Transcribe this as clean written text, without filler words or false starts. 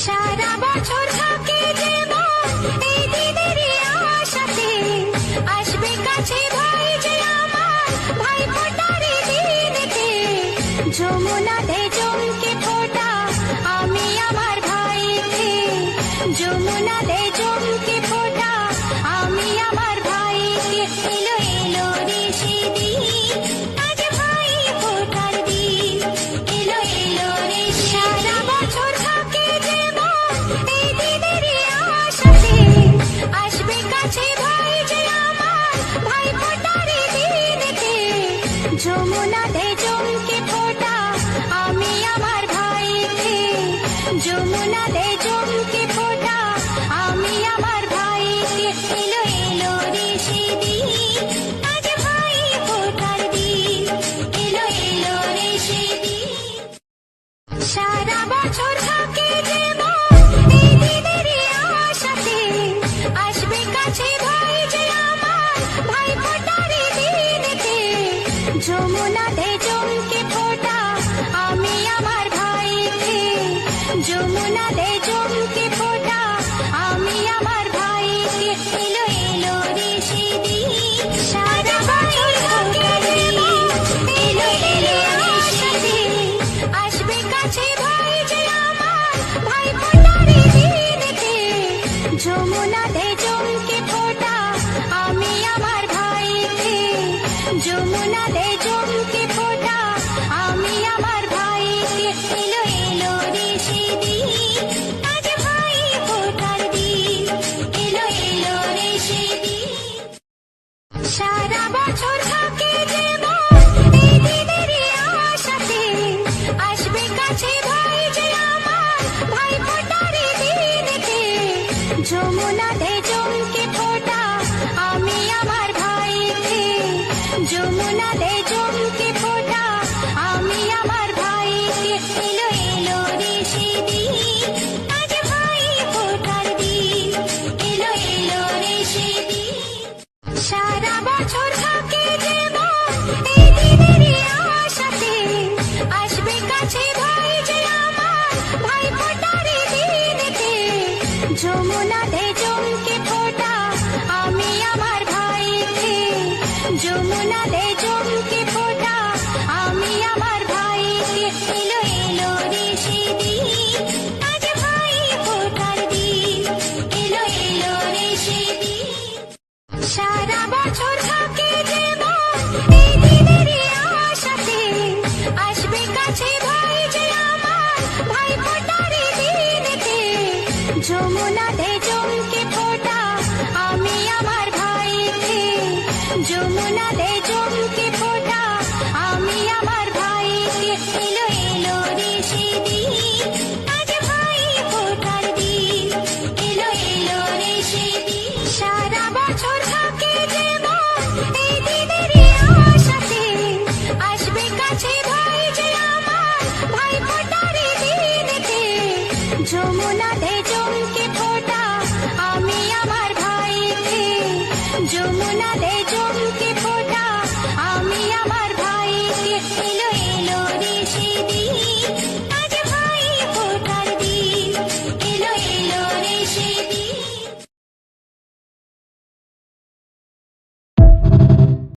সারা বছর থাকে যেমন এই দিনেরই আশাতে, আসবে কাছে ভাই যে আমার ভাই ফোটারই দিনেতে। যমুনাতে চমকে ফোটা আমি আমার ভাইকে, যমুনাতে চমকে ফোটা আমি আমার ভাইকে। এলো এলো রে সেদিন, আজ ভাই ফোটার দিন। এলো এলো রে সারা বছর থাকে যেমন এই দিনেরই আশাতে, আসবে কাছে ভাই যে আমার ভাই ফোটারই দিনেতে। যমুনাতে চমকে ফোটা আমি আমার ভাইকে, যমুনাতে চমকে ফোটা আমি আমার ভাইকে। এলো এলো রে সেদিন, আজ ভাই ফোটার দিন। এলো এলো রে সেদিন। সারা বছর থাকে যেমন এই দিনেরই আশাতে, আসবে কাছে ভাই যে আমার ভাই ফোটারই দিনেতে। যমুনাতে চমকে ফোটা আমি আমার ভাইকে, যমুনাতে চমকে ফোটা আমি আমার ভাইকে। এলো এলো রে সেদিন, সারা বছর থাকে যেমন এলো এলো আশাতে, আসবে কাছে ভাই যে আমার ভাই ফোটারই দিনেতে। যমুনাতে চমকে ফোটা আমি আমার ভাইকে, যমুনাতে চমকে ফোটা আমি আমার ভাইকে। এলো এলো রে সেদিন, আজ ভাই ফোটার দিন। এলো এলো রে সেদিন। সারা বছর থাকে যেমন এই দিনেরই আশাতে, আসবে কাছে ভাই যে আমার ভাই ফোটারই দিনেতে। যমুনাতে চমকে ফোটা আমি আমার ভাইকে, যমুনাতে চমকে ফোটা আমি আমার ভাইকে। এলো এলো রে সেদিন, আজ ভাই ফোটার দিন। এলো এলো রে সেদিন। সারা বছর থাকে যেমন এই দিনেরই আশাতে, আসবে কাছে ভাই যে আমার ভাই ফোটারই দিনেতে। যমুনাতে চমকে ফোটা আমি আমার ভাইকে, যমুনাতে চমকে ফোটা আমি আমার ভাইকে। এলো এলো রে সেদিন, আজ ভাই ফোটার দিন। এলো এলো রে সেদিন। সারা বছর থাকে যেমন এই দিনেরই আশাতে, আসবে কাছে ভাই যে আমার ভাই ফোটারই দিনেতে। যমুনা